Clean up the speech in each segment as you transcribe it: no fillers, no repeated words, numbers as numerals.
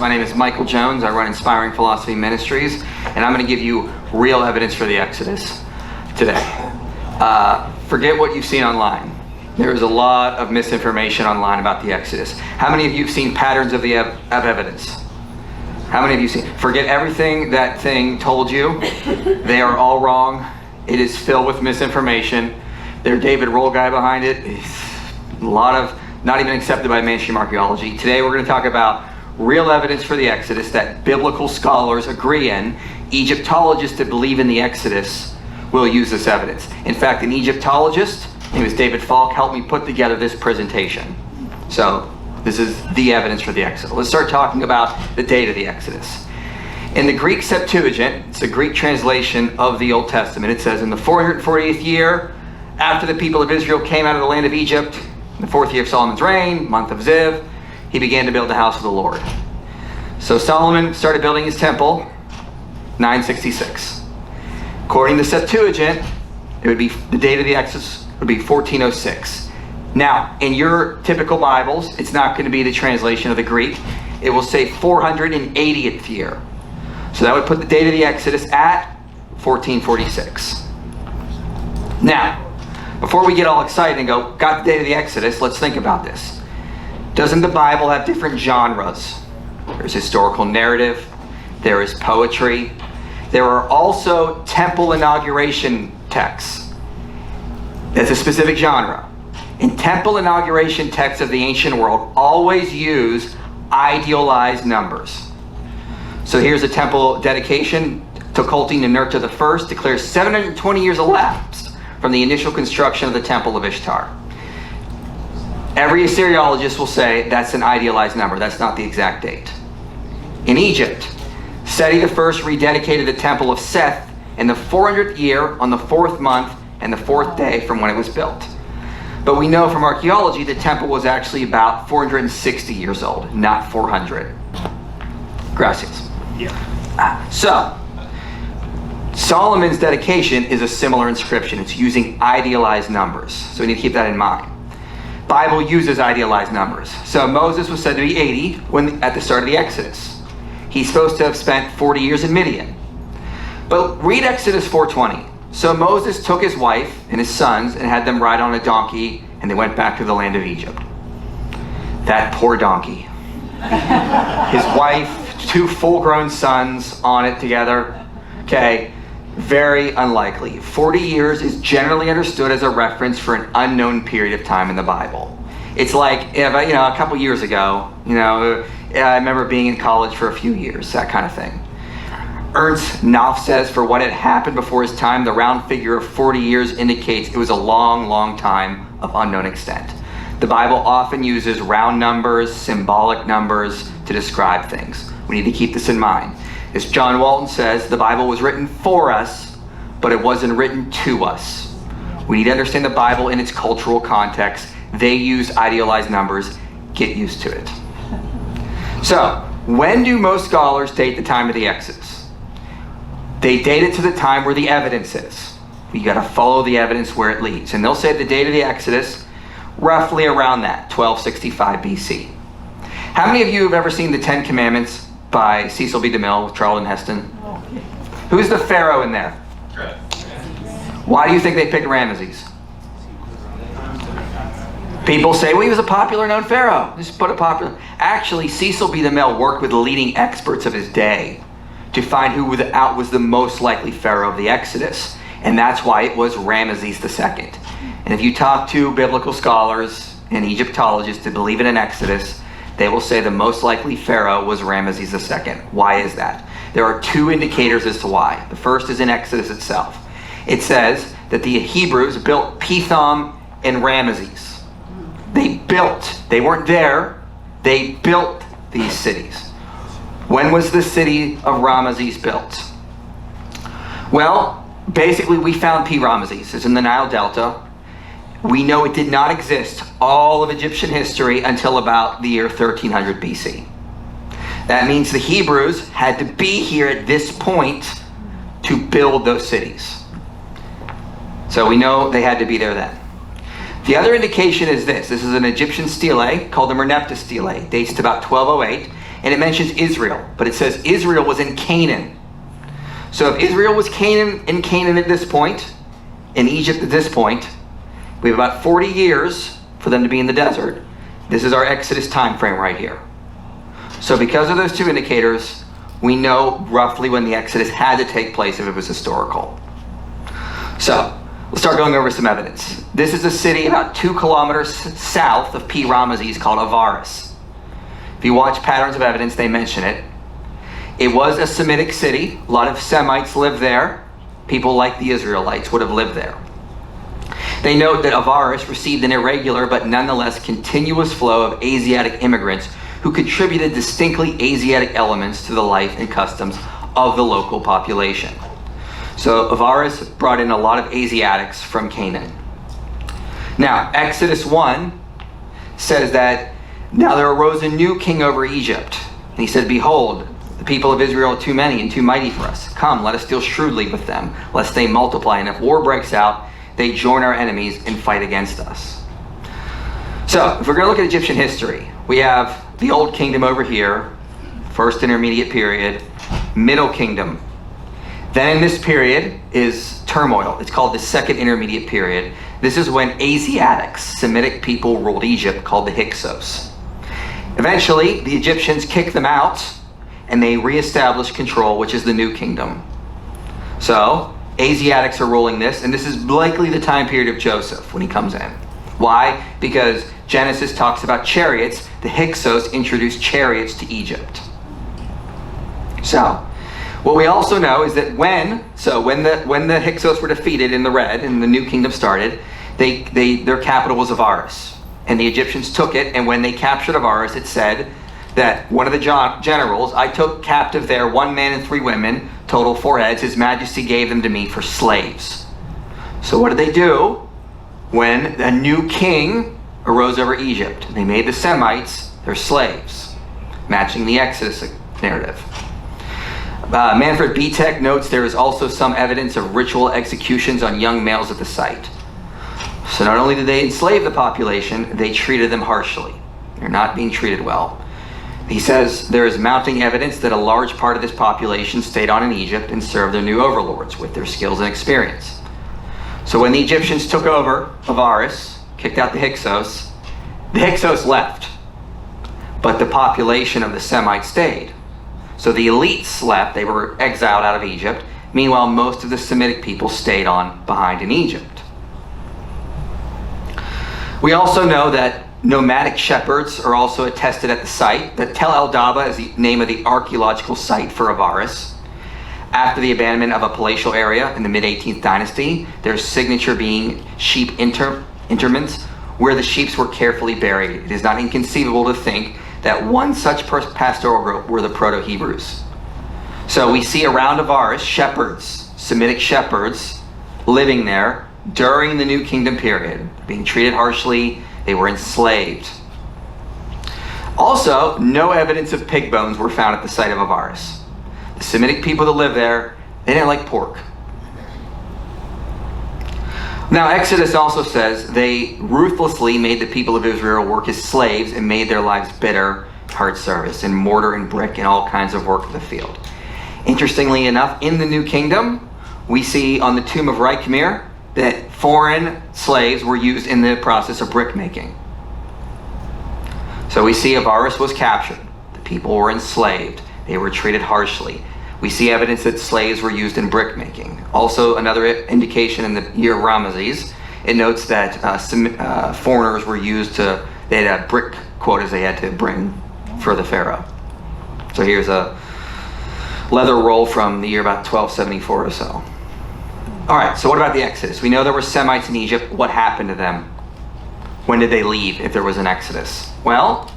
My name is Michael Jones. I run Inspiring Philosophy Ministries, and I'm going to give you real evidence for the Exodus today. Forget what you've seen online. There is a lot of misinformation online about the Exodus. How many of you have seen patterns of evidence? How many of you seen? Forget everything that thing told you. They are all wrong. It is filled with misinformation. Their David Roll guy behind it is a lot of not even accepted by mainstream archaeology. Today we're going to talk about real evidence for the Exodus that biblical scholars agree in. Egyptologists that believe in the Exodus will use this evidence. In fact, an Egyptologist, his name is David Falk, helped me put together this presentation. So this is the evidence for the Exodus. Let's start talking about the date of the Exodus. In the Greek Septuagint, it's a Greek translation of the Old Testament. It says, in the 440th year after the people of Israel came out of the land of Egypt, in the 4th year of Solomon's reign, month of Ziv, he began to build the house of the Lord. So Solomon started building his temple, 966. According to the Septuagint, it would be the date of the Exodus would be 1406. Now, in your typical Bibles, it's not going to be the translation of the Greek. It will say 480th year. So that would put the date of the Exodus at 1446. Now, before we get all excited and go, got the date of the Exodus, let's think about this. Doesn't the Bible have different genres? There's historical narrative, there is poetry, there are also temple inauguration texts. That's a specific genre. And temple inauguration texts of the ancient world always use idealized numbers. So here's a temple dedication. Tukulti-Ninurta I declares 720 years elapsed from the initial construction of the temple of Ishtar. Every Assyriologist will say that's an idealized number. That's not the exact date. In Egypt, Seti I rededicated the temple of Seth in the 400th year on the 4th month and the 4th day from when it was built. But we know from archaeology the temple was actually about 460 years old, not 400. Gracias. Yeah. So, Solomon's dedication is a similar inscription. It's using idealized numbers. So we need to keep that in mind. Bible uses idealized numbers. So Moses was said to be 80 at the start of the Exodus. He's supposed to have spent 40 years in Midian. But read Exodus 4:20. So Moses took his wife and his sons and had them ride on a donkey, and they went back to the land of Egypt. That poor donkey. His wife, 2 full-grown sons on it together. Okay, very unlikely. 40 years is generally understood as a reference for an unknown period of time in the Bible. It's like, a couple years ago, I remember being in college for a few years, that kind of thing. Ernst Knopf says, for what had happened before his time, the round figure of 40 years indicates it was a long, long time of unknown extent. The Bible often uses round numbers, symbolic numbers to describe things. We need to keep this in mind. As John Walton says, the Bible was written for us, but it wasn't written to us. We need to understand the Bible in its cultural context. They use idealized numbers. Get used to it. So, when do most scholars date the time of the Exodus? They date it to the time where the evidence is. You got to follow the evidence where it leads. And they'll say the date of the Exodus, roughly around that, 1265 BC. How many of you have ever seen the 10 Commandments by Cecil B. DeMille with Charlton Heston? Who's the Pharaoh in there? Why do you think they picked Ramesses? People say, well, he was a popular known Pharaoh. Just put a popular. Actually, Cecil B. DeMille worked with the leading experts of his day to find who was the most likely Pharaoh of the Exodus. And that's why it was Ramesses II. And if you talk to biblical scholars and Egyptologists that believe in an Exodus, they will say the most likely Pharaoh was Ramesses II. Why is that? There are 2 indicators as to why. The first is in Exodus itself. It says that the Hebrews built Pithom and Ramesses. They weren't there, they built these cities. When was the city of Ramesses built? Well, basically we found P. Ramesses. It's in the Nile Delta. We know it did not exist all of Egyptian history until about the year 1300 BC. That means the Hebrews had to be here at this point to build those cities. So we know they had to be there then. The other indication is this. This is an Egyptian stele called the Merneptah stele. Dates to about 1208. and it mentions Israel, but it says Israel was in Canaan. So if Israel was in Canaan at this point, in Egypt at this point, we have about 40 years for them to be in the desert. This is our Exodus time frame right here. So because of those two indicators, we know roughly when the Exodus had to take place if it was historical. So let's start going over some evidence. This is a city about 2 kilometers south of P. Ramesses called Avaris. If you watch Patterns of Evidence, they mention it. It was a Semitic city. A lot of Semites lived there. People like the Israelites would have lived there. They note that Avaris received an irregular but nonetheless continuous flow of Asiatic immigrants who contributed distinctly Asiatic elements to the life and customs of the local population. So Avaris brought in a lot of Asiatics from Canaan. Now, Exodus 1 says that now there arose a new king over Egypt. And he said, "Behold, the people of Israel are too many and too mighty for us. Come, let us deal shrewdly with them, lest they multiply. And if war breaks out, they join our enemies and fight against us." So, if we're going to look at Egyptian history, we have the Old Kingdom over here, first intermediate period, Middle Kingdom. Then in this period is turmoil. It's called the Second Intermediate Period. This is when Asiatics, Semitic people, ruled Egypt, called the Hyksos. Eventually, the Egyptians kick them out, and they reestablish control, which is the New Kingdom. So, Asiatics are ruling this, and this is likely the time period of Joseph when he comes in. Why? Because Genesis talks about chariots. The Hyksos introduced chariots to Egypt. So, what we also know is that when the Hyksos were defeated in the red and the New Kingdom started, their capital was Avaris. And the Egyptians took it, and when they captured Avaris, it said that one of the generals, "I took captive there 1 man and 3 women, total 4 heads. His Majesty gave them to me for slaves." So what did they do when a new king arose over Egypt? They made the Semites their slaves, matching the Exodus narrative. Manfred Betek notes there is also some evidence of ritual executions on young males at the site. So not only did they enslave the population, they treated them harshly. They're not being treated well. He says there is mounting evidence that a large part of this population stayed on in Egypt and served their new overlords with their skills and experience. So when the Egyptians took over Avaris, kicked out the Hyksos left, but the population of the Semites stayed. So the elites left, they were exiled out of Egypt. Meanwhile, most of the Semitic people stayed on behind in Egypt. We also know that nomadic shepherds are also attested at the site. The Tel El Daba is the name of the archaeological site for Avaris. After the abandonment of a palatial area in the mid-18th dynasty, their signature being sheep interments, where the sheep were carefully buried. It is not inconceivable to think that one such pastoral group were the Proto-Hebrews. So we see around Avaris shepherds, Semitic shepherds, living there during the New Kingdom period, being treated harshly. They were enslaved. Also, no evidence of pig bones were found at the site of Avaris. The Semitic people that lived there, they didn't like pork. Now, Exodus also says they ruthlessly made the people of Israel work as slaves and made their lives bitter, hard service, in mortar and brick and all kinds of work of the field. Interestingly enough, in the New Kingdom, we see on the tomb of Reichmir that foreign slaves were used in the process of brick making. So we see Avaris was captured. The people were enslaved. They were treated harshly. We see evidence that slaves were used in brick making. Also, another indication in the year of Ramesses, it notes that foreigners were used they had brick quotas they had to bring for the pharaoh. So here's a leather roll from the year about 1274 or so. All right, so what about the Exodus? We know there were Semites in Egypt. What happened to them? When did they leave if there was an Exodus? Well,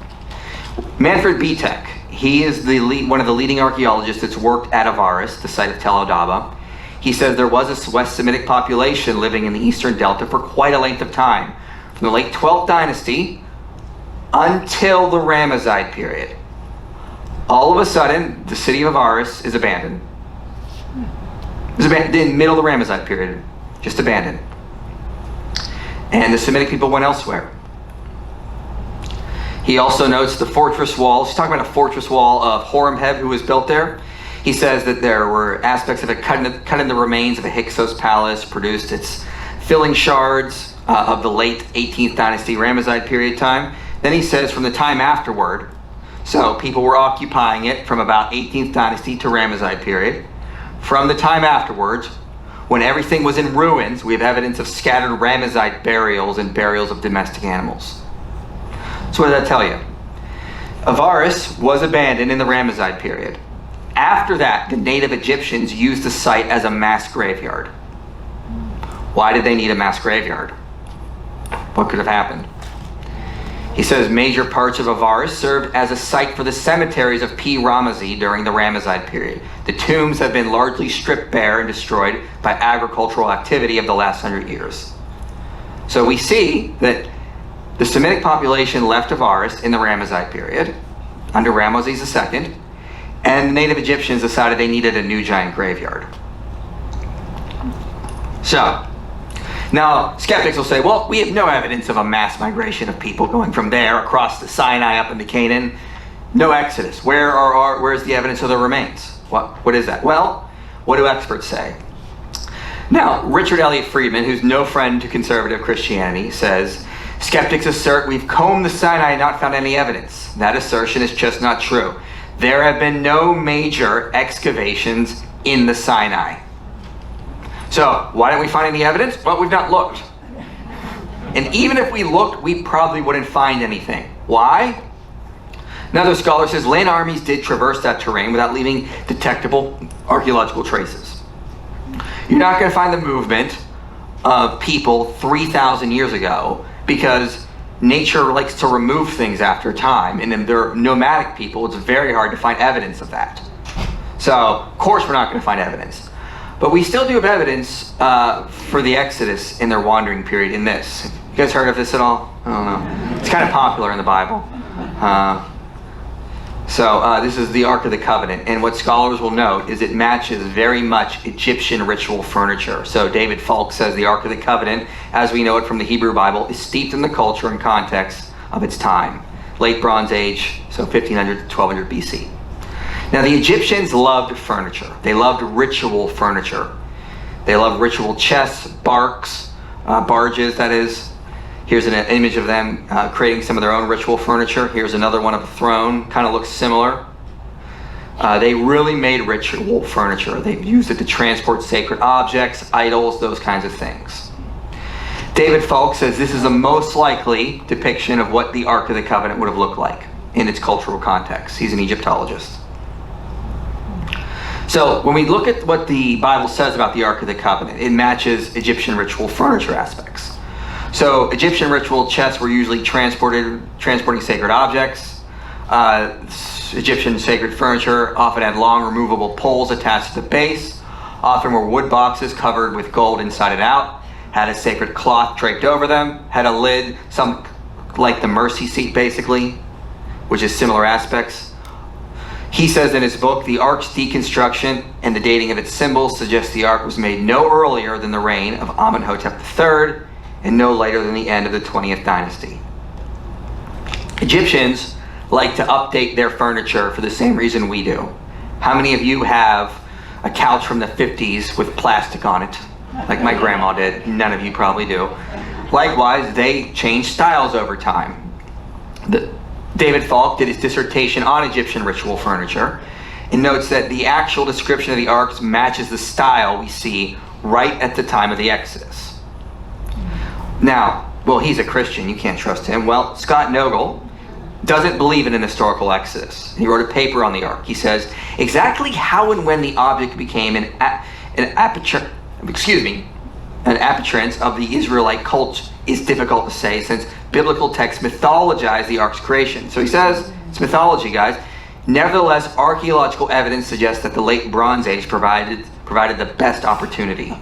Manfred Betek, he is one of the leading archaeologists that's worked at Avaris, the site of Tel El Daba. He says there was a West Semitic population living in the Eastern Delta for quite a length of time, from the late 12th dynasty until the Ramesside period. All of a sudden, the city of Avaris is abandoned. It was abandoned in the middle of the Ramesside period, just abandoned. And the Semitic people went elsewhere. He also notes the fortress wall. He's talking about a fortress wall of Horemheb who was built there. He says that there were aspects of it cut in the remains of a Hyksos palace, produced its filling shards of the late 18th dynasty Ramesside period time. Then he says from the time afterward, so people were occupying it from about 18th dynasty to Ramesside period. From the time afterwards, when everything was in ruins, we have evidence of scattered Ramesside burials and burials of domestic animals. So what does that tell you? Avaris was abandoned in the Ramesside period. After that, the native Egyptians used the site as a mass graveyard. Why did they need a mass graveyard? What could have happened? He says major parts of Avaris served as a site for the cemeteries of P. Ramesses during the Ramesside period. The tombs have been largely stripped bare and destroyed by agricultural activity of the last 100 years. So we see that the Semitic population left Avaris in the Ramesside period under Ramesses II, and the native Egyptians decided they needed a new giant graveyard. So, now skeptics will say, well, we have no evidence of a mass migration of people going from there across the Sinai up into Canaan. No exodus. Where's the evidence of the remains? What is that? Well, what do experts say? Now, Richard Elliott Friedman, who's no friend to conservative Christianity, says, skeptics assert we've combed the Sinai and not found any evidence. That assertion is just not true. There have been no major excavations in the Sinai. So, why don't we find any evidence? Well, we've not looked. And even if we looked, we probably wouldn't find anything. Why? Another scholar says land armies did traverse that terrain without leaving detectable archaeological traces. You're not going to find the movement of people 3,000 years ago because nature likes to remove things after time, and if they're nomadic people, it's very hard to find evidence of that. So, of course we're not going to find evidence. But we still do have evidence for the Exodus in their wandering period in this. You guys heard of this at all? I don't know. It's kind of popular in the Bible. This is the Ark of the Covenant, and what scholars will note is it matches very much Egyptian ritual furniture. So David Falk says the Ark of the Covenant, as we know it from the Hebrew Bible, is steeped in the culture and context of its time. Late Bronze Age, so 1500 to 1200 BC. Now the Egyptians loved furniture. They loved ritual furniture. They loved ritual chests, barges, that is. Here's an image of them creating some of their own ritual furniture. Here's another one of a throne, kind of looks similar. They really made ritual furniture. They used it to transport sacred objects, idols, those kinds of things. David Falk says this is the most likely depiction of what the Ark of the Covenant would have looked like in its cultural context. He's an Egyptologist. So when we look at what the Bible says about the Ark of the Covenant, it matches Egyptian ritual furniture aspects. So Egyptian ritual chests were usually transporting sacred objects. Egyptian sacred furniture often had long removable poles attached to the base. Often were wood boxes covered with gold inside and out, had a sacred cloth draped over them, had a lid, some like the mercy seat basically, which is similar aspects. He says in his book, the Ark's deconstruction and the dating of its symbols suggests the Ark was made no earlier than the reign of Amenhotep III and no later than the end of the 20th dynasty. Egyptians like to update their furniture for the same reason we do. How many of you have a couch from the 50s with plastic on it? Like my grandma did. None of you probably do. Likewise, they change styles over time. David Falk did his dissertation on Egyptian ritual furniture and notes that the actual description of the arks matches the style we see right at the time of the Exodus. Now, well, he's a Christian, you can't trust him. Well, Scott Nogle doesn't believe in an historical Exodus. He wrote a paper on the ark. He says, exactly how and when the object became an appearance of the Israelite cult is difficult to say, since biblical texts mythologize the ark's creation. So he says, it's mythology, guys. Nevertheless, archaeological evidence suggests that the late Bronze Age provided the best opportunity.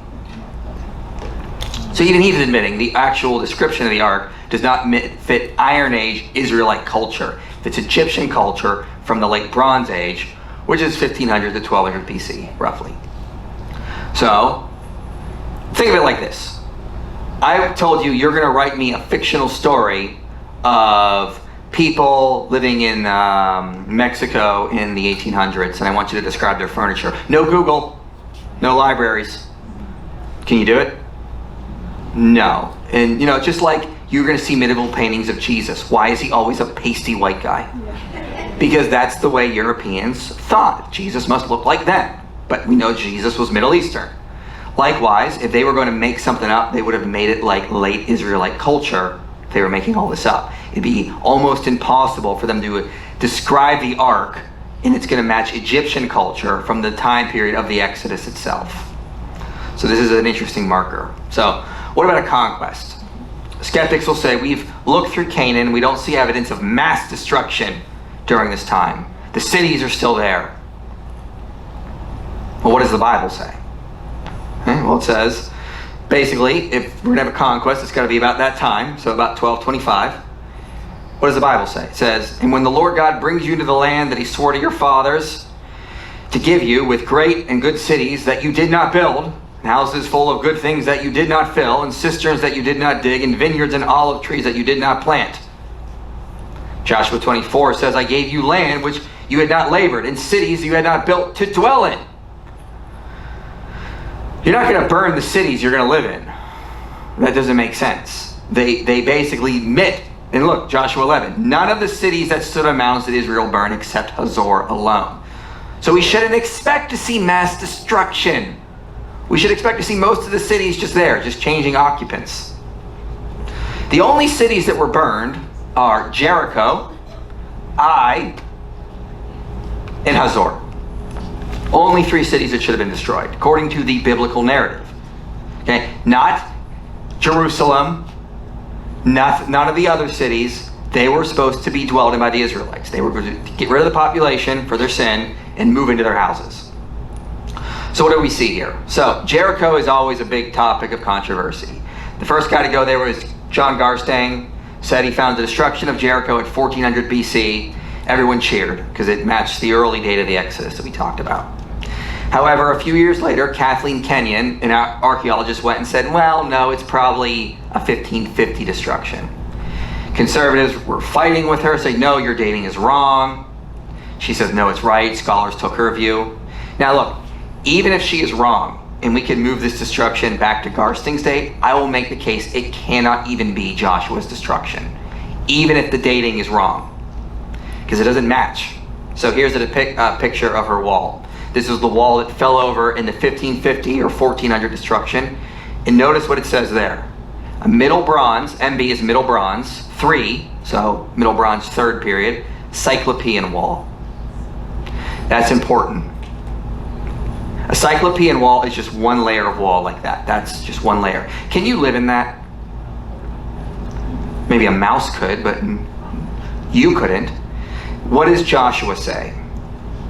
So even he's admitting the actual description of the ark does not fit Iron Age Israelite culture. It's Egyptian culture from the late Bronze Age, which is 1500 to 1200 BC, roughly. So, think of it like this. I told you you're going to write me a fictional story of people living in Mexico in the 1800s, and I want you to describe their furniture. No Google, no libraries. Can you do it? No. And just like you're going to see medieval paintings of Jesus. Why is he always a pasty white guy? Because that's the way Europeans thought. Jesus must look like them. But we know Jesus was Middle Eastern. Likewise, if they were going to make something up, they would have made it like late Israelite culture. If they were making all this up, it'd be almost impossible for them to describe the ark, and it's going to match Egyptian culture from the time period of the Exodus itself. So this is an interesting marker. So what about a conquest? Skeptics will say, we've looked through Canaan, we don't see evidence of mass destruction during this time. The cities are still there. Well, what does the Bible say? Well, it says, basically, if we're going to have a conquest, it's got to be about that time, so about 1225. What does the Bible say? It says, and when the Lord God brings you into the land that he swore to your fathers to give you, with great and good cities that you did not build, and houses full of good things that you did not fill, and cisterns that you did not dig, and vineyards and olive trees that you did not plant. Joshua 24 says, I gave you land which you had not labored, and cities you had not built to dwell in. You're not going to burn the cities you're going to live in. That doesn't make sense. They basically admit, and look, Joshua 11, none of the cities that stood on mountains did Israel burn except Hazor alone. So we shouldn't expect to see mass destruction. We should expect to see most of the cities just there, just changing occupants. The only cities that were burned are Jericho, Ai, and Hazor. Only 3 cities that should have been destroyed, according to the biblical narrative. Okay, not Jerusalem, none of the other cities. They were supposed to be dwelled in by the Israelites. They were going to get rid of the population for their sin and move into their houses. So what do we see here? So Jericho is always a big topic of controversy. The first guy to go there was John Garstang. Said he found the destruction of Jericho at 1400 BC. Everyone cheered because it matched the early date of the Exodus that we talked about. However, a few years later, Kathleen Kenyon, an archaeologist, went and said, well, no, it's probably a 1550 destruction. Conservatives were fighting with her, saying, no, your dating is wrong. She says, no, it's right. Scholars took her view. Now look, even if she is wrong, and we can move this destruction back to Garstang's date, I will make the case it cannot even be Joshua's destruction, even if the dating is wrong, because it doesn't match. So here's a picture of her wall. This is the wall that fell over in the 1550 or 1400 destruction. And notice what it says there. A Middle Bronze, MB is Middle Bronze, 3, so Middle Bronze 3rd period, Cyclopean wall. That's important. A Cyclopean wall is just one layer of wall like that. That's just one layer. Can you live in that? Maybe a mouse could, but you couldn't. What does Joshua say?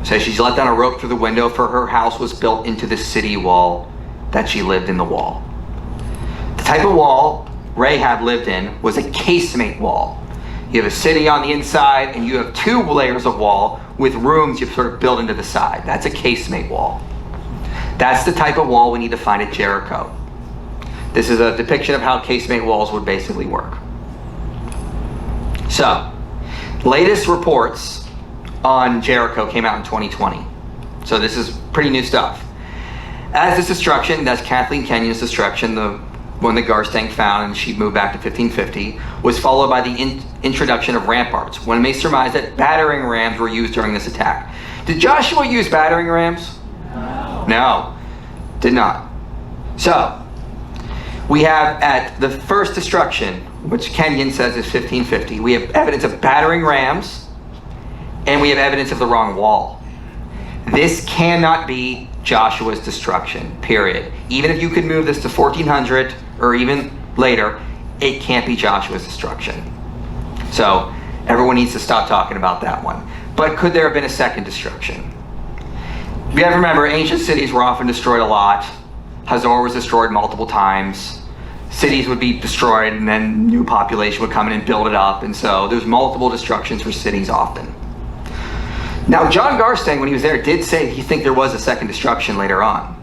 It says she's let down a rope through the window, for her house was built into the city wall, that she lived in the wall. The type of wall Rahab lived in was a casemate wall. You have a city on the inside, and you have 2 layers of wall with rooms you sort of build into the side. That's a casemate wall. That's the type of wall we need to find at Jericho. This is a depiction of how casemate walls would basically work. So, latest reports on Jericho came out in 2020. So this is pretty new stuff. As this destruction, that's Kathleen Kenyon's destruction, the one that Garstang found, and she moved back to 1550, was followed by the introduction of ramparts. One may surmise that battering rams were used during this attack. Did Joshua use battering rams? No, did not. So, we have at the first destruction, which Kenyon says is 1550, we have evidence of battering rams, and we have evidence of the wrong wall. This cannot be Joshua's destruction, period. Even if you could move this to 1400 or even later, it can't be Joshua's destruction. So everyone needs to stop talking about that one. But could there have been a second destruction? You have to remember, ancient cities were often destroyed a lot. Hazor was destroyed multiple times. Cities would be destroyed, and then new population would come in and build it up. And so there's multiple destructions for cities often. Now, John Garstang, when he was there, did say he think there was a second destruction later on.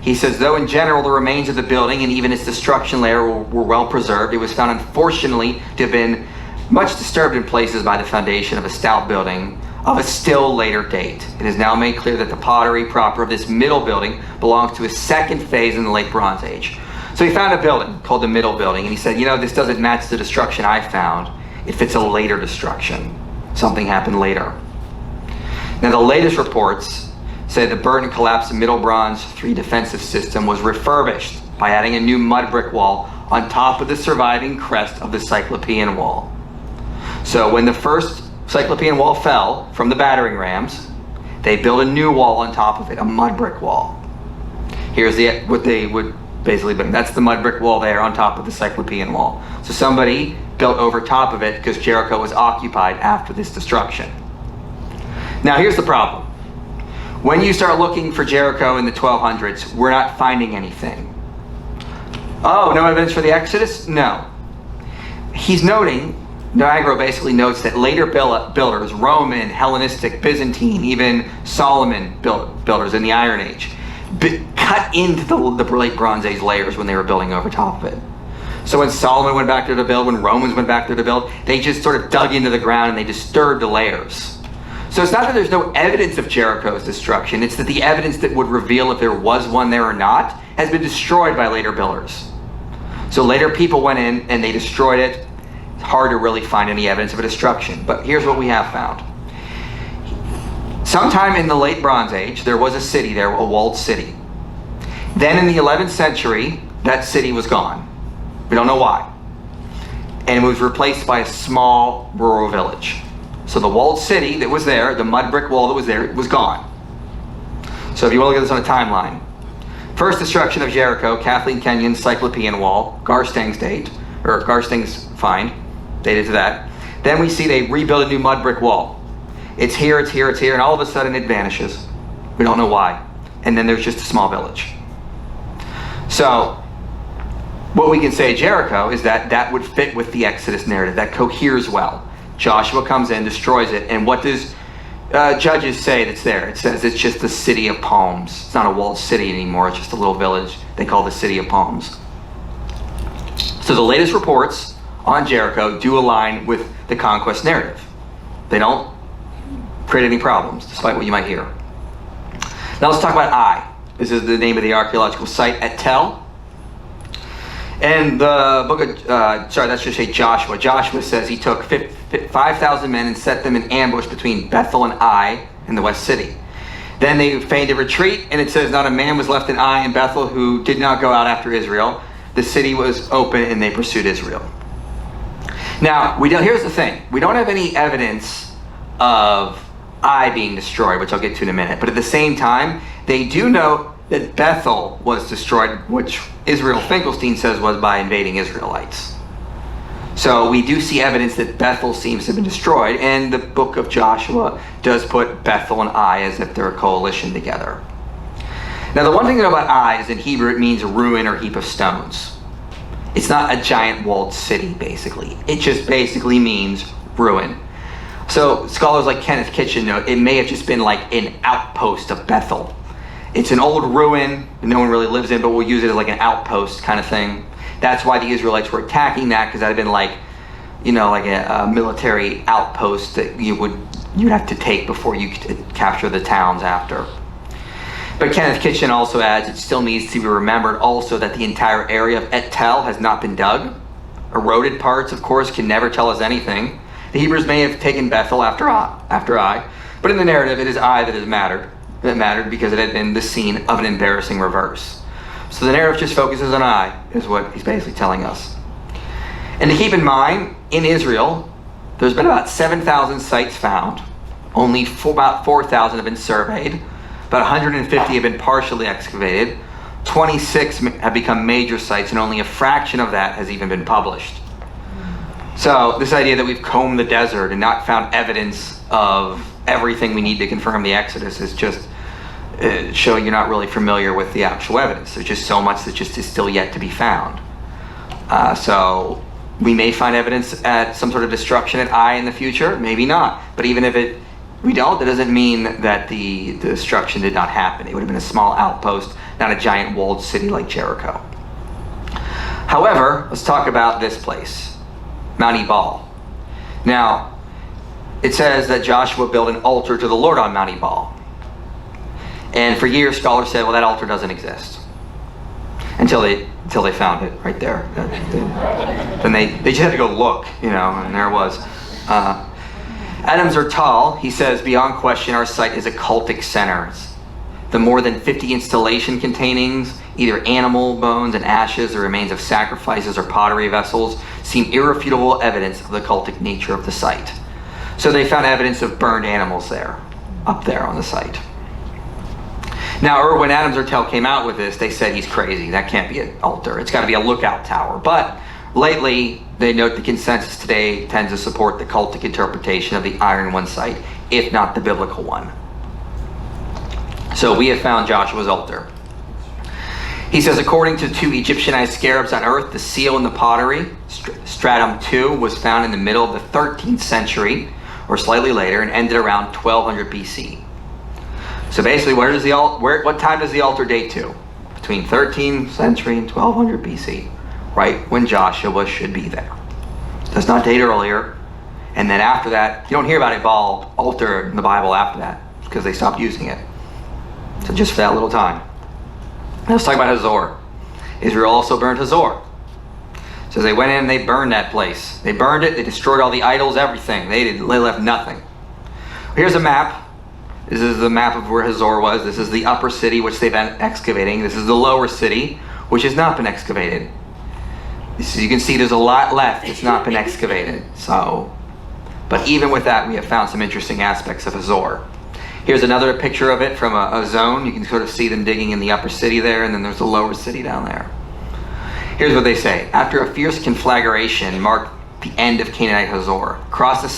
He says, though in general the remains of the building and even its destruction layer were well preserved, it was found unfortunately to have been Much disturbed in places by the foundation of a stout building of a still later date, it is now made clear that the pottery proper of this middle building belongs to a second phase in the late Bronze Age. So he found a building called the Middle Building, and he said, this doesn't match the destruction I found. It fits a later destruction. Something happened later. Now, the latest reports say the burnt and collapsed Middle Bronze 3 defensive system was refurbished by adding a new mud brick wall on top of the surviving crest of the Cyclopean Wall. So when the first Cyclopean Wall fell from the battering rams, they built a new wall on top of it, a mud brick wall. Here's what they would basically build. That's the mud brick wall there on top of the Cyclopean Wall. So somebody built over top of it because Jericho was occupied after this destruction. Now here's the problem. When you start looking for Jericho in the 1200s, we're not finding anything. Oh, no evidence for the Exodus? No. He's noting, Niagara basically notes that later builders, Roman, Hellenistic, Byzantine, even Solomon builders in the Iron Age, cut into the late Bronze Age layers when they were building over top of it. So when Solomon went back there to build, when Romans went back there to build, they just sort of dug into the ground and they disturbed the layers. So it's not that there's no evidence of Jericho's destruction, it's that the evidence that would reveal if there was one there or not has been destroyed by later builders. So later people went in and they destroyed it. It's hard to really find any evidence of a destruction, but here's what we have found. Sometime in the late Bronze Age, there was a city there, a walled city. Then in the 11th century, that city was gone. We don't know why. And it was replaced by a small rural village. So the walled city that was there, the mud brick wall that was there, was gone. So if you want to look at this on a timeline. First destruction of Jericho, Kathleen Kenyon's Cyclopean Wall, Garstang's date, or Garstang's find, dated to that. Then we see they rebuild a new mud brick wall. It's here, it's here, it's here, and all of a sudden it vanishes. We don't know why. And then there's just a small village. So what we can say at Jericho is that that would fit with the Exodus narrative. That coheres well. Joshua comes in, destroys it, and what does Judges say that's there? It says it's just the city of palms. It's not a walled city anymore. It's just a little village they call the city of palms. So the latest reports on Jericho do align with the conquest narrative. They don't create any problems, despite what you might hear. Now let's talk about Ai. This is the name of the archaeological site at Tel. And the book of, that should say Joshua. Joshua says he took 5,000 men and set them in ambush between Bethel and Ai in the west city. Then they feigned a retreat, and it says not a man was left in Ai and Bethel who did not go out after Israel. The city was open and they pursued Israel. Now, here's the thing. We don't have any evidence of Ai being destroyed, which I'll get to in a minute. But at the same time, they do know that Bethel was destroyed, which Israel Finkelstein says was by invading Israelites. So we do see evidence that Bethel seems to have been destroyed, and the book of Joshua does put Bethel and Ai as if they're a coalition together. Now the one thing about Ai is in Hebrew it means ruin or heap of stones. It's not a giant walled city, basically. It just basically means ruin. So scholars like Kenneth Kitchen note it may have just been like an outpost of Bethel. It's an old ruin that no one really lives in, but we'll use it as like an outpost kind of thing. That's why the Israelites were attacking that, because that had been like, like a military outpost that you'd have to take before you could capture the towns after. But Kenneth Kitchen also adds it still needs to be remembered also that the entire area of Et Tel has not been dug. Eroded parts, of course, can never tell us anything. The Hebrews may have taken Bethel after Ai, but in the narrative it is Ai that mattered because it had been the scene of an embarrassing reverse. So the narrative just focuses on Ai, is what he's basically telling us. And to keep in mind, in Israel, there's been about 7,000 sites found. Only about 4,000 have been surveyed. About 150 have been partially excavated. 26 have become major sites, and only a fraction of that has even been published. So this idea that we've combed the desert and not found evidence of everything we need to confirm the Exodus is just showing you're not really familiar with the actual evidence. There's just so much that just is still yet to be found. So we may find evidence at some sort of destruction at Ai in the future, maybe not. But even if we don't, that doesn't mean that the destruction did not happen. It would have been a small outpost, not a giant walled city like Jericho. However, let's talk about this place, Mount Ebal. Now, it says that Joshua built an altar to the Lord on Mount Ebal. And for years, scholars said, well, that altar doesn't exist. Until they found it right there. Then they just had to go look, and there it was. Adam Zertal, he says, beyond question, our site is a cultic center. The more than 50 installation containing either animal bones and ashes or remains of sacrifices or pottery vessels seem irrefutable evidence of the cultic nature of the site. So they found evidence of burned animals there, up there on the site. Now, when Adam Zertal came out with this, they said he's crazy. That can't be an altar. It's got to be a lookout tower. But lately, they note the consensus today tends to support the cultic interpretation of the Iron One site, if not the biblical one. So we have found Joshua's altar. He says, according to 2 Egyptianized scarabs on earth, the seal in the pottery, stratum 2, was found in the middle of the 13th century, or slightly later, and ended around 1200 BC. So basically, what time does the altar date to? Between 13th century and 1200 BC, right when Joshua should be there. It does not date earlier. And then after that, you don't hear about Ebal altar in the Bible after that, because they stopped using it. So just for that little time. Now let's talk about Hazor. Israel also burned Hazor. So they went in and they burned that place. They burned it, they destroyed all the idols, everything. They left nothing. Here's a map. This is the map of where Hazor was. This is the upper city, which they've been excavating. This is the lower city, which has not been excavated. So you can see there's a lot left that's not been excavated. But even with that, we have found some interesting aspects of Hazor. Here's another picture of it from a zone. You can sort of see them digging in the upper city there, and then there's the lower city down there. Here's what they say. After a fierce conflagration marked the end of Canaanite Hazor, across the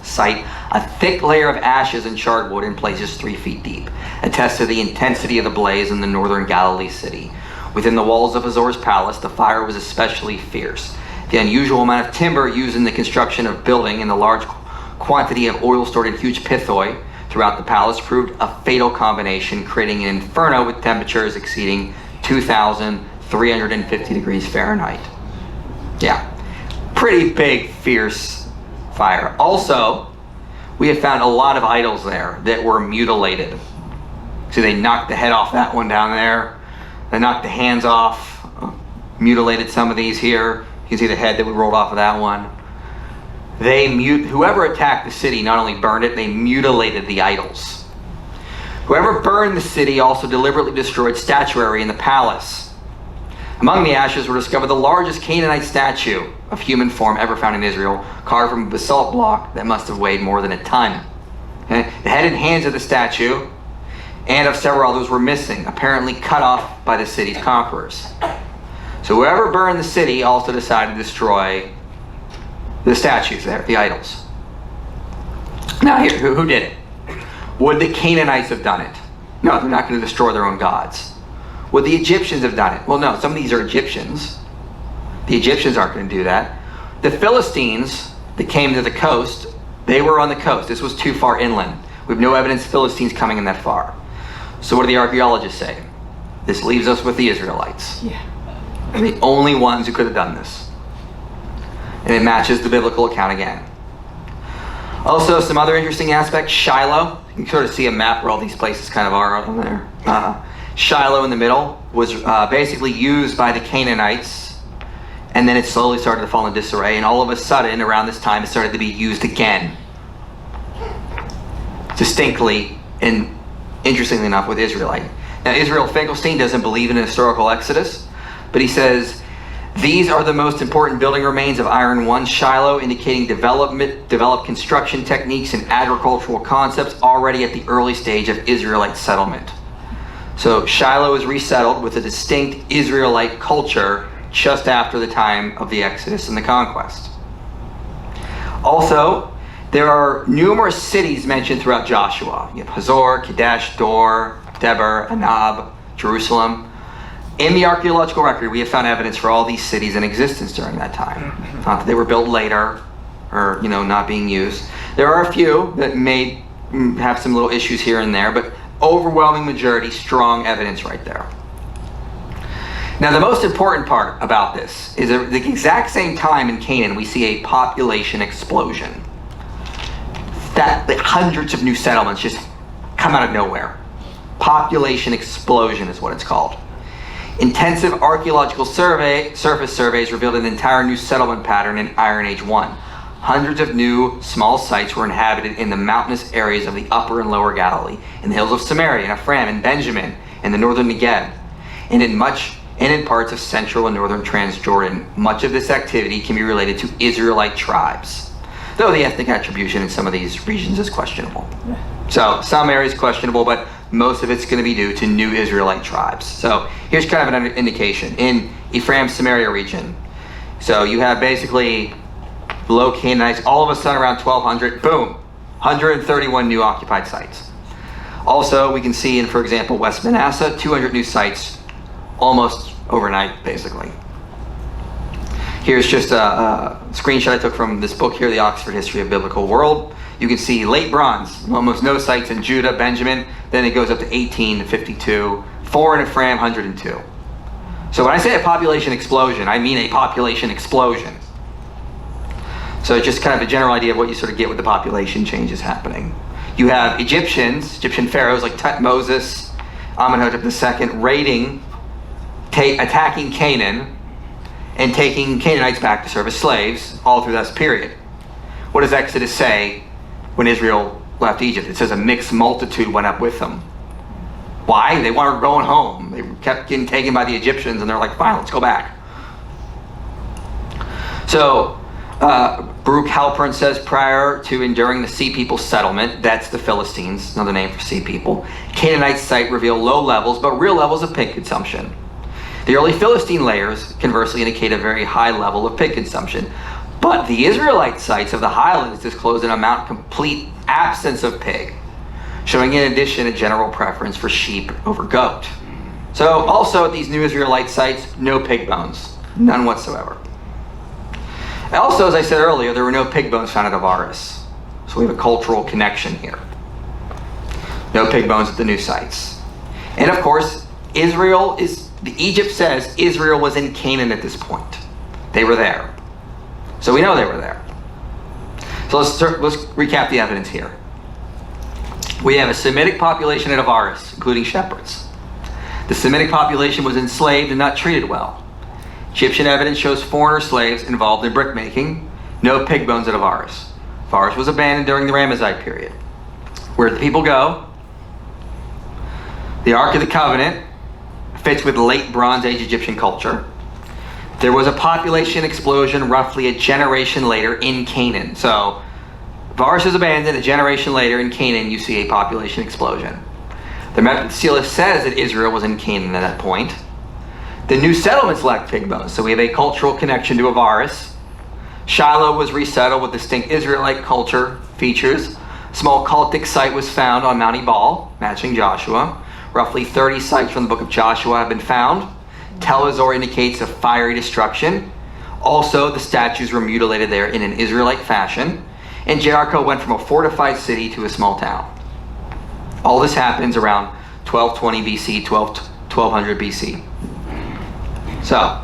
site, a thick layer of ashes and charred wood in places 3 feet deep attests to the intensity of the blaze in the northern Galilee city. Within the walls of Hazor's palace, the fire was especially fierce. The unusual amount of timber used in the construction of building and the large quantity of oil stored in huge pithoi throughout the palace proved a fatal combination, creating an inferno with temperatures exceeding 2,350 degrees Fahrenheit. Yeah, pretty big, fierce fire. Also, we have found a lot of idols there that were mutilated. See, they knocked the head off that one down there. They knocked the hands off, mutilated some of these here. You can see the head that we rolled off of that one. Whoever attacked the city not only burned it, they mutilated the idols. Whoever burned the city also deliberately destroyed statuary in the palace. Among the ashes were discovered the largest Canaanite statue of human form ever found in Israel, carved from a basalt block that must have weighed more than a ton. The head and hands of the statue and of several others were missing, apparently cut off by the city's conquerors. So whoever burned the city also decided to destroy the statues there, the idols. Now here, who did it? Would the Canaanites have done it? No, they're not going to destroy their own gods. Would the Egyptians have done it? Well, no, some of these are Egyptians. The Egyptians aren't going to do that. The Philistines that came to the coast, they were on the coast. This was too far inland. We have no evidence of Philistines coming in that far. So what do the archaeologists say? This leaves us with the Israelites. Yeah. They're the only ones who could have done this. And it matches the biblical account again. Also, some other interesting aspects. Shiloh. You can sort of see a map where all these places kind of are on there. Shiloh in the middle was basically used by the Canaanites, and then it slowly started to fall in disarray, and all of a sudden, around this time, it started to be used again. Distinctly, and interestingly enough, with Israelite. Now, Israel Finkelstein doesn't believe in a historical exodus, but he says, these are the most important building remains of Iron One Shiloh, indicating developed construction techniques and agricultural concepts already at the early stage of Israelite settlement. So Shiloh is resettled with a distinct Israelite culture just after the time of the Exodus and the conquest. Also, there are numerous cities mentioned throughout Joshua. You have Hazor, Kadesh, Dor, Deber, Anab, Jerusalem. In the archaeological record, we have found evidence for all these cities in existence during that time. Not that they were built later or, not being used. There are a few that may have some little issues here and there, but overwhelming majority, strong evidence right there. Now, the most important part about this is at the exact same time in Canaan, we see a population explosion. that hundreds of new settlements just come out of nowhere. Population explosion is what it's called. Intensive archaeological surface surveys revealed an entire new settlement pattern in Iron Age 1. Hundreds of new small sites were inhabited in the mountainous areas of the upper and lower Galilee, in the hills of Samaria, and Ephraim, and Benjamin, and the northern Negev, and in parts of central and northern Transjordan. Much of this activity can be related to Israelite tribes, though the ethnic attribution in some of these regions is questionable. So some areas questionable, but most of it's going to be due to new Israelite tribes. So here's kind of an indication. In Ephraim, Samaria region, so you have basically low Canaanites, all of a sudden around 1200, boom, 131 new occupied sites. Also, we can see in, for example, West Manasseh, 200 new sites almost overnight, basically. Here's just a screenshot I took from this book here, The Oxford History of Biblical World. You can see late bronze, almost no sites in Judah, Benjamin, then it goes up to 18 to 52, 4 in Ephraim, 102. So when I say a population explosion, I mean a population explosion. So just kind of a general idea of what you sort of get with the population changes happening. You have Egyptian pharaohs like Moses, Amenhotep II attacking Canaan and taking Canaanites back to serve as slaves all through this period. What does Exodus say when Israel left Egypt? It says a mixed multitude went up with them. Why? They weren't going home. They kept getting taken by the Egyptians, and they're like, fine, let's go back. So Baruch Halpern says, prior to enduring the Sea People settlement, that's the Philistines, another name for Sea People, Canaanite site reveal low levels, but real levels of pig consumption. The early Philistine layers conversely indicate a very high level of pig consumption. But the Israelite sites of the highlands disclose an amount complete absence of pig, showing in addition a general preference for sheep over goat. So also at these new Israelite sites, no pig bones, none whatsoever. Also, as I said earlier, there were no pig bones found at Avaris. So we have a cultural connection here. No pig bones at the new sites. And of course, Egypt says Israel was in Canaan at this point. They were there. So we know they were there. So let's recap the evidence here. We have a Semitic population at Avaris, including shepherds. The Semitic population was enslaved and not treated well. Egyptian evidence shows foreigner slaves involved in brickmaking. No pig bones at Avaris. Avaris was abandoned during the Ramesside period. Where did the people go? The Ark of the Covenant fits with late Bronze Age Egyptian culture. There was a population explosion roughly a generation later in Canaan. So Avaris is abandoned, a generation later in Canaan you see a population explosion. The Method Seal says that Israel was in Canaan at that point. The new settlements lacked pig bones, so we have a cultural connection to Avaris. Shiloh was resettled with distinct Israelite culture features. A small cultic site was found on Mount Ebal, matching Joshua. Roughly 30 sites from the book of Joshua have been found. Tel Hazor indicates a fiery destruction. Also, the statues were mutilated there in an Israelite fashion. And Jericho went from a fortified city to a small town. All this happens around 1220 BC, 1200 BC. So,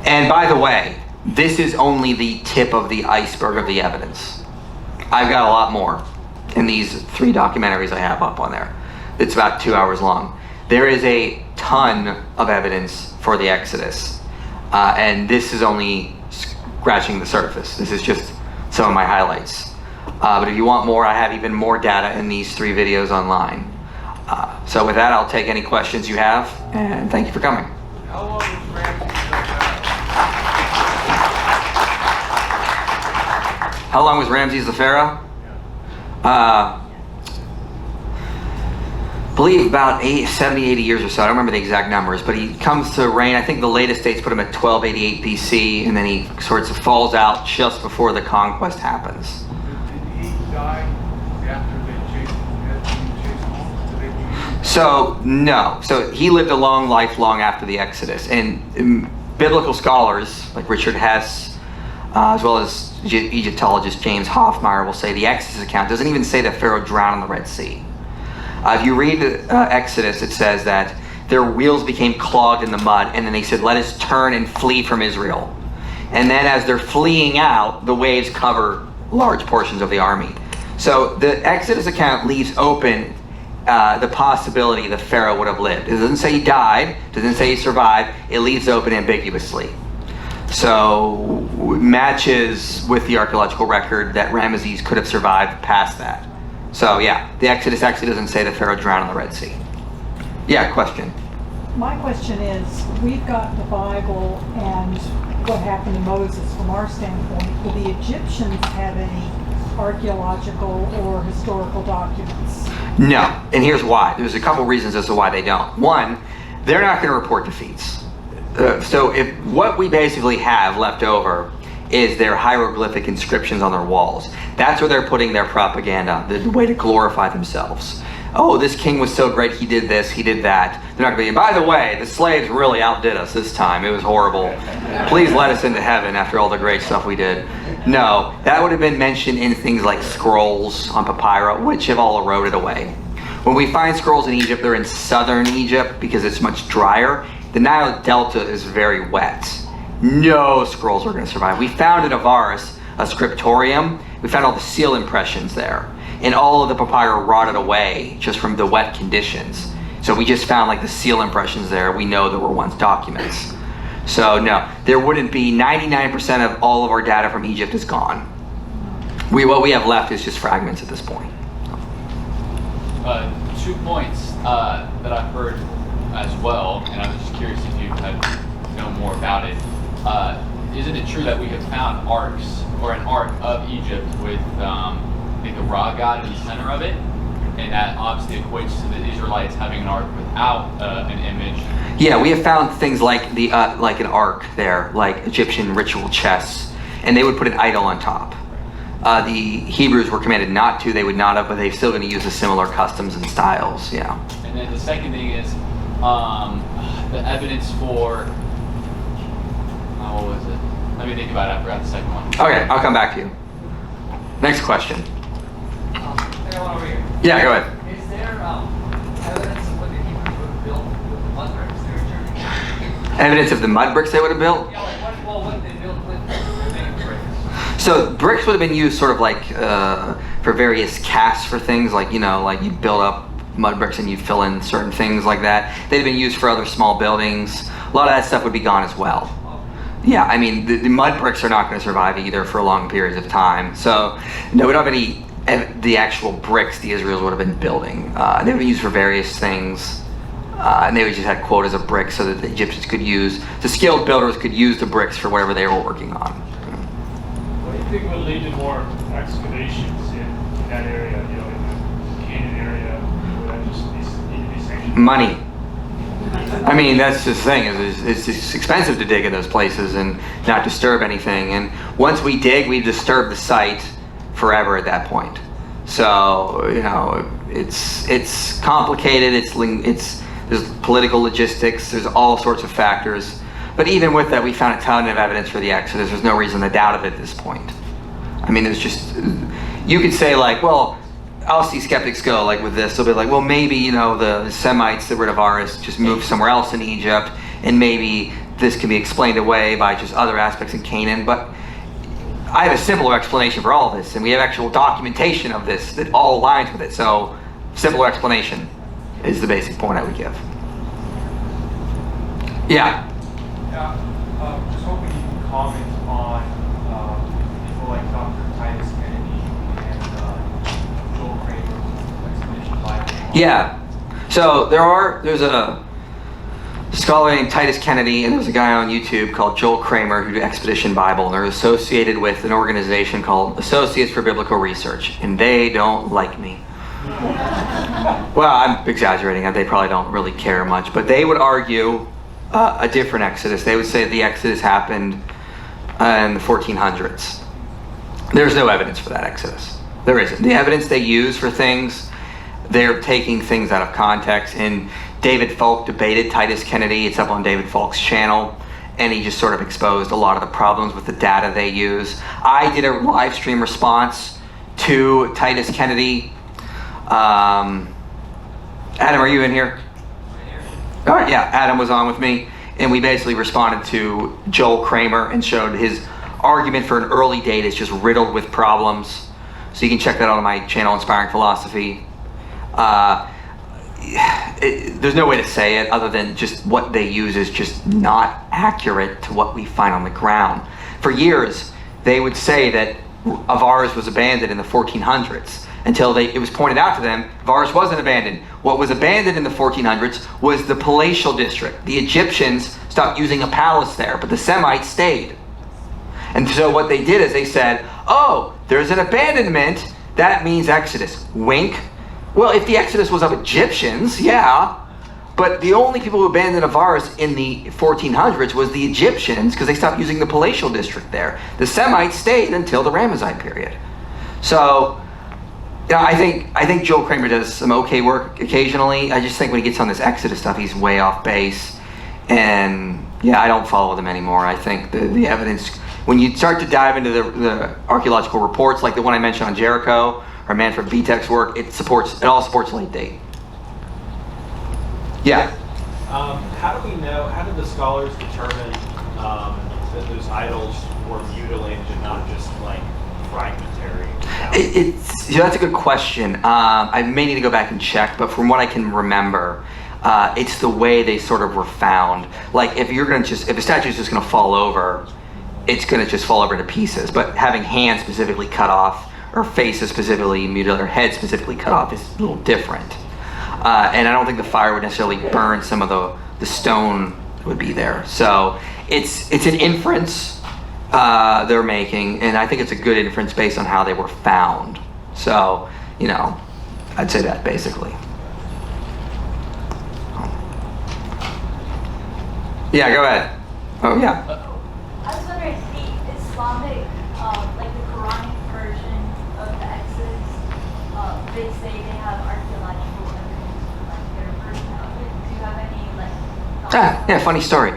and by the way, this is only the tip of the iceberg of the evidence. I've got a lot more in these 3 documentaries I have up on there. It's about 2 hours long. There is a ton of evidence for the Exodus. And this is only scratching the surface. This is just some of my highlights. But if you want more, I have even more data in these 3 videos online. So with that, I'll take any questions you have, and thank you for coming. How long was Ramses? How long was Ramses the Pharaoh? I believe about 70, 80 years or so. I don't remember the exact numbers, but he comes to reign. I think the latest dates put him at 1288 BC, and then he sort of falls out just before the conquest happens. Did he die after they chased him home? So, no. So he lived a long life long after the Exodus. And biblical scholars, like Richard Hess, as well as Egyptologist James Hoffmeyer, will say the Exodus account doesn't even say that Pharaoh drowned in the Red Sea. If you read Exodus, it says that their wheels became clogged in the mud, and then they said, let us turn and flee from Israel. And then as they're fleeing out, the waves cover large portions of the army. So the Exodus account leaves open the possibility that Pharaoh would have lived. It doesn't say he died, doesn't say he survived, it leaves open ambiguously. So matches with the archaeological record that Ramesses could have survived past that. So yeah, the Exodus actually doesn't say that Pharaoh drowned in the Red Sea. Yeah, question. My question is, we've got the Bible and what happened to Moses from our standpoint. Do the Egyptians have any archaeological or historical documents? No, and here's why. There's a couple reasons as to why they don't. One, they're not going to report defeats. So if what we basically have left over is their hieroglyphic inscriptions on their walls. That's where they're putting their propaganda, the way to glorify themselves. Oh, this king was so great, he did this, he did that. They're not going to be, by the way, the slaves really outdid us this time. It was horrible. Please let us into heaven after all the great stuff we did. No, that would have been mentioned in things like scrolls on papyri, which have all eroded away. When we find scrolls in Egypt, they're in southern Egypt because it's much drier. The Nile Delta is very wet. No scrolls are going to survive. We found at Avaris a scriptorium. We found all the seal impressions there. And all of the papyri rotted away just from the wet conditions. So we just found like the seal impressions there. We know there were once documents. So no, there wouldn't be. 99% of all of our data from Egypt is gone. What we have left is just fragments at this point. 2 points that I've heard as well, and I was just curious if you had know more about it. Isn't it true that we have found arcs, or an ark of Egypt with I think the Ra god in the center of it, and that obviously equates to the Israelites having an ark without an image? Yeah, we have found things like the like an ark there, like Egyptian ritual chests, and they would put an idol on top. The Hebrews were commanded not to; they would not have, but they're still going to use the similar customs and styles. Yeah. And then the second thing is the evidence for. What was it? Let me think about it. I forgot the second one. Okay, I'll come back to you. Next question. Over here. Yeah, go ahead. Is there evidence of what the Hebrews would have built with the mud bricks they were turning? Evidence of the mud bricks they would have built? Yeah, like what they built with the main bricks? So bricks would have been used sort of like for various casts for things, like, you know, like you build up mud bricks and you fill in certain things like that. They'd have been used for other small buildings. A lot of that stuff would be gone as well. Yeah, I mean, the mud bricks are not going to survive either for long periods of time. So, no, we don't have any, the actual bricks the Israels would have been building. They would have been used for various things. And they would just had quotas of bricks so that the Egyptians could use, the skilled builders could use the bricks for whatever they were working on. What do you think would lead to more excavations in that area, you know, in the Canaan area, where that just need to be sanctioned? Money. I mean, that's just the thing, is it's expensive to dig in those places and not disturb anything. And once we dig, we disturb the site forever at that point. So, you know, it's complicated, there's political logistics, there's all sorts of factors. But even with that, we found a ton of evidence for the Exodus. There's no reason to doubt it at this point. I mean, there's just, you could say like, well, I'll see skeptics go like with this. They'll be like, well, maybe, you know, the Semites that were at Avaris just moved somewhere else in Egypt, and maybe this can be explained away by just other aspects in Canaan. But I have a simpler explanation for all of this, and we have actual documentation of this that all aligns with it. So, simpler explanation is the basic point I would give. Yeah. Yeah, just hoping you can comment on people like Dr. Titus Kennedy and Joel Kramer's expedition Bible. Yeah. So there's a scholar named Titus Kennedy, and there's a guy on YouTube called Joel Kramer who do Expedition Bible, and they're associated with an organization called Associates for Biblical Research, and they don't like me. Well, I'm exaggerating. They probably don't really care much, but they would argue a different Exodus. They would say the Exodus happened in the 1400s. There's no evidence for that Exodus. There isn't. The evidence they use for things, they're taking things out of context. And David Falk debated Titus Kennedy. It's up on David Falk's channel. And he just sort of exposed a lot of the problems with the data they use. I did a live stream response to Titus Kennedy. Adam, are you in here? All right, yeah, Adam was on with me, and we basically responded to Joel Kramer and showed his argument for an early date is just riddled with problems. So you can check that out on my channel, Inspiring Philosophy. There's no way to say it other than just what they use is just not accurate to what we find on the ground. For years, they would say that Avaris was abandoned in the 1400s until it was pointed out to them Avaris wasn't abandoned. What was abandoned in the 1400s was the palatial district. The Egyptians stopped using a palace there, but the Semites stayed. And so what they did is they said, oh, there's an abandonment, that means Exodus. Wink. Well, if the Exodus was of Egyptians, yeah, but the only people who abandoned Avaris in the 1400s was the Egyptians because they stopped using the palatial district there. The Semites stayed until the Ramesside period. So, you know, I think Joel Kramer does some okay work occasionally. I just think when he gets on this Exodus stuff, he's way off base. And yeah, I don't follow them anymore. I think the evidence, when you start to dive into the archaeological reports, like the one I mentioned on Jericho, or Manfred Vitek's work, it all supports late date. Yeah. How do we know? How did the scholars determine that those idols were mutilated and not just like fragmentary? That's a good question. I may need to go back and check, but from what I can remember, it's the way they sort of were found. Like if a statue's just gonna fall over, it's gonna just fall over into pieces. But having hands specifically cut off, or faces specifically mutilated, or head specifically cut off is a little different. And I don't think the fire would necessarily burn some of the stone that would be there. So it's an inference they're making, and I think it's a good inference based on how they were found. So, you know, I'd say that basically. Yeah, go ahead. Oh, yeah. I was wondering, the Islamic, like the Quranic version of the Exodus, they say they have archaeological evidence for like their version of it. Do you have any like thoughts? Yeah, funny story.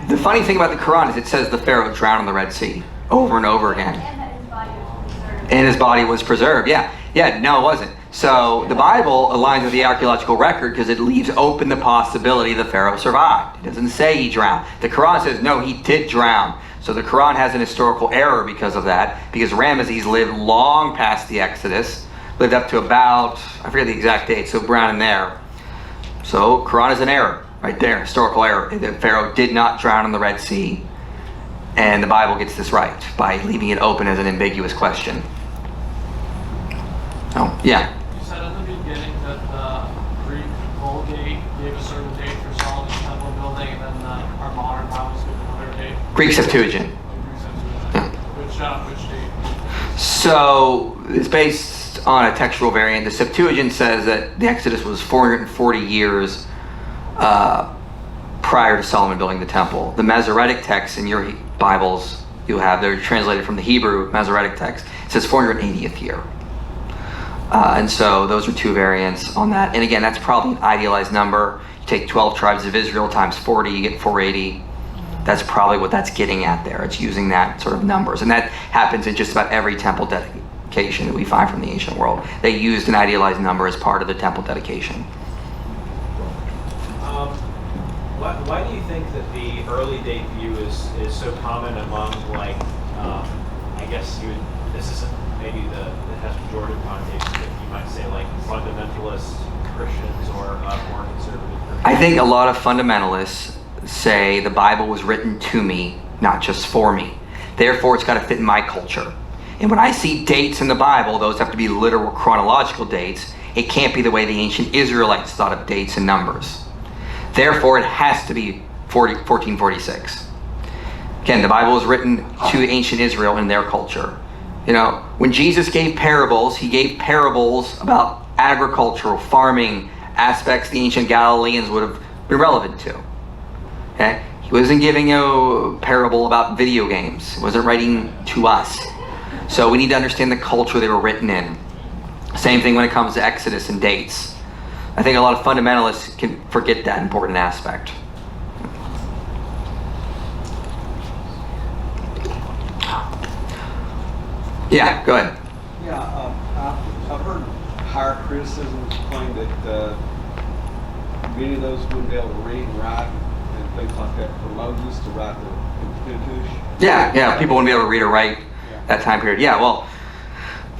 The funny thing about the Quran is it says the Pharaoh drowned in the Red Sea over and over again. And that his body was preserved. And his body was preserved. Yeah, no, it wasn't. So the Bible aligns with the archaeological record because it leaves open the possibility the Pharaoh survived. It doesn't say he drowned. The Quran says, no, he did drown. So the Quran has an historical error because of that, because Ramesses lived long past the Exodus, lived up to about, I forget the exact date, so around in there. So Quran is an error, right there, historical error. The Pharaoh did not drown in the Red Sea, and the Bible gets this right by leaving it open as an ambiguous question. Oh, yeah. You said at the beginning that the Greek Vulgate gave a certain date for Solomon's temple building, and then our modern Bibles give another date. Greek Septuagint. Which date? So it's based on a textual variant. The Septuagint says that the Exodus was 440 years prior to Solomon building the temple. The Masoretic text in your Bibles you have, they're translated from the Hebrew Masoretic text. It says 480th year. And so those are two variants on that. And again, that's probably an idealized number. You take 12 tribes of Israel times 40, you get 480. That's probably what that's getting at there. It's using that sort of numbers. And that happens in just about every temple dedication that we find from the ancient world. They used an idealized number as part of the temple dedication. Why do you think that the early date view is so common among, like, I guess this isn't maybe that has pejorative connotations, but you might say like fundamentalist Christians or more conservative Christians? I think a lot of fundamentalists say the Bible was written to me, not just for me. Therefore, it's got to fit in my culture. And when I see dates in the Bible, those have to be literal chronological dates. It can't be the way the ancient Israelites thought of dates and numbers. Therefore, it has to be 1446. Again, the Bible was written to ancient Israel in their culture. You know, when Jesus gave parables, he gave parables about agricultural, farming aspects the ancient Galileans would have been relevant to. Okay? He wasn't giving a parable about video games. He wasn't writing to us. So we need to understand the culture they were written in. Same thing when it comes to Exodus and dates. I think a lot of fundamentalists can forget that important aspect. Yeah, go ahead. Yeah, I've heard higher criticisms claim that many of those wouldn't be able to read and write and things like that for Moses to write the Pentateuch. Yeah, people wouldn't be able to read or write that time period. Yeah, well,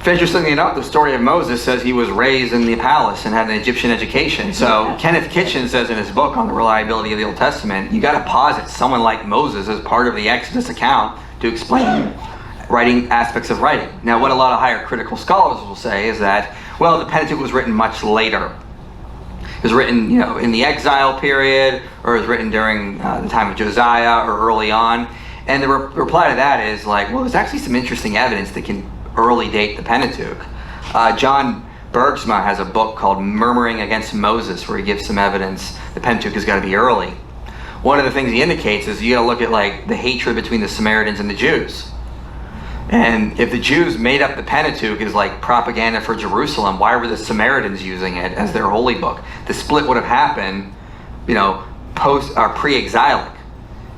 Interestingly enough, the story of Moses says he was raised in the palace and had an Egyptian education. So Kenneth Kitchen says in his book on the reliability of the Old Testament, you got to posit someone like Moses as part of the Exodus account to explain writing aspects of writing. Now, what a lot of higher critical scholars will say is that, well, the Pentateuch was written much later. It was written, in the exile period, or it was written during the time of Josiah or early on. And the reply to that is like, well, there's actually some interesting evidence that can early date the Pentateuch. John Bergsma has a book called Murmuring Against Moses, where he gives some evidence the Pentateuch has got to be early. One of the things he indicates is you got to look at like the hatred between the Samaritans and the Jews. And if the Jews made up the Pentateuch as like propaganda for Jerusalem, why were the Samaritans using it as their holy book? The split would have happened, post or pre-exilic,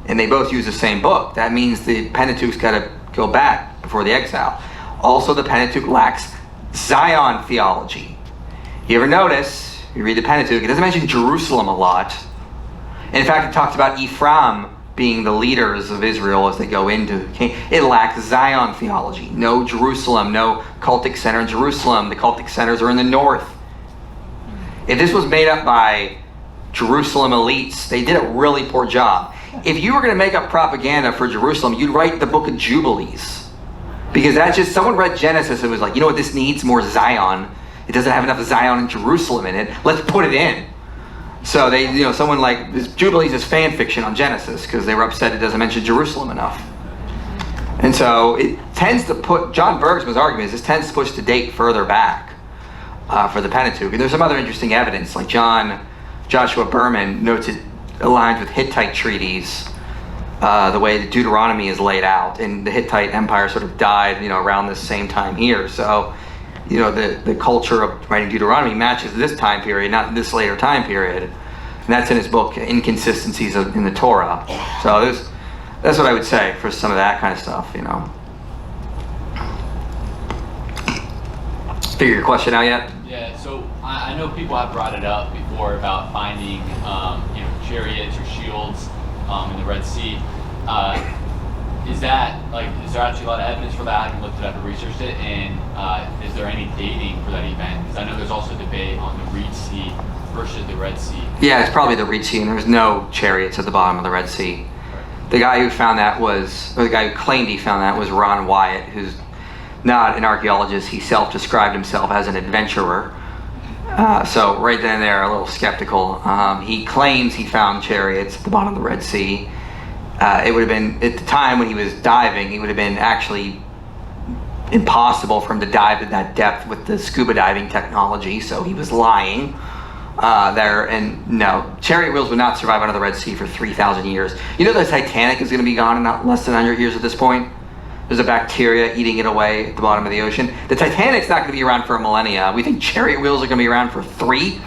and they both use the same book. That means the Pentateuch's got to go back before the exile. Also, the Pentateuch lacks Zion theology. You ever notice, you read the Pentateuch, it doesn't mention Jerusalem a lot. And in fact, it talks about Ephraim being the leaders of Israel as they go into Canaan. It lacks Zion theology. No Jerusalem, no cultic center in Jerusalem. The cultic centers are in the north. If this was made up by Jerusalem elites, they did a really poor job. If you were going to make up propaganda for Jerusalem, you'd write the book of Jubilees. Because that's just, someone read Genesis and was like, what this needs? More Zion. It doesn't have enough Zion and Jerusalem in it. Let's put it in. So they, someone like, this Jubilees is fan fiction on Genesis because they were upset it doesn't mention Jerusalem enough. And so it tends to put, John Bergsman's argument is this tends to push the date further back for the Pentateuch. And there's some other interesting evidence, like Joshua Berman notes it aligns with Hittite treaties, the way the Deuteronomy is laid out, and the Hittite Empire sort of died, around this same time here. So, the culture of writing Deuteronomy matches this time period, not this later time period. And that's in his book, Inconsistencies in the Torah. So that's what I would say for some of that kind of stuff, Figure your question out yet? Yeah, so I know people have brought it up before about finding, chariots or shields in the Red Sea. Is there actually a lot of evidence for that? I haven't looked it up or researched it. And is there any dating for that event? Because I know there's also debate on the Reed Sea versus the Red Sea. Yeah, it's probably the Reed Sea, and there's no chariots at the bottom of the Red Sea. Right. The guy who claimed he found that was Ron Wyatt, who's not an archaeologist. He self-described himself as an adventurer. So right then and there, a little skeptical. He claims he found chariots at the bottom of the Red Sea. It would have been, at the time when he was diving, it would have been actually impossible for him to dive at that depth with the scuba diving technology, so he was lying there. And no, chariot wheels would not survive under the Red Sea for 3,000 years. The Titanic is going to be gone in not less than 100 years at this point. There's a bacteria eating it away at the bottom of the ocean. The Titanic's not going to be around for a millennia. We think chariot wheels are going to be around for 3.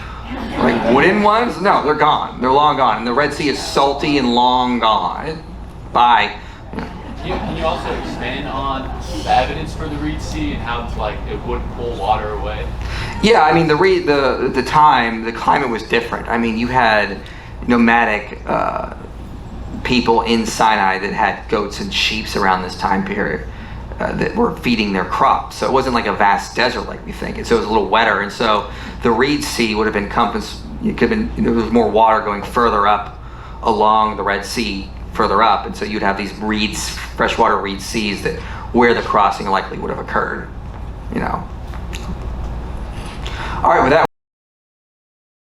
Like wooden ones? No, they're gone. They're long gone. And the Red Sea is salty and long gone. Bye. Can you also expand on the evidence for the Reed Sea and how it would pull water away? Yeah, I mean, at the time, the climate was different. I mean, you had nomadic people in Sinai that had goats and sheep around this time period that were feeding their crops. So it wasn't like a vast desert like we think. And so it was a little wetter. And so the Reed Sea would have been there was more water going further up along the Red Sea, further up. And so you'd have these freshwater reed seas where the crossing likely would have occurred, All right, with that,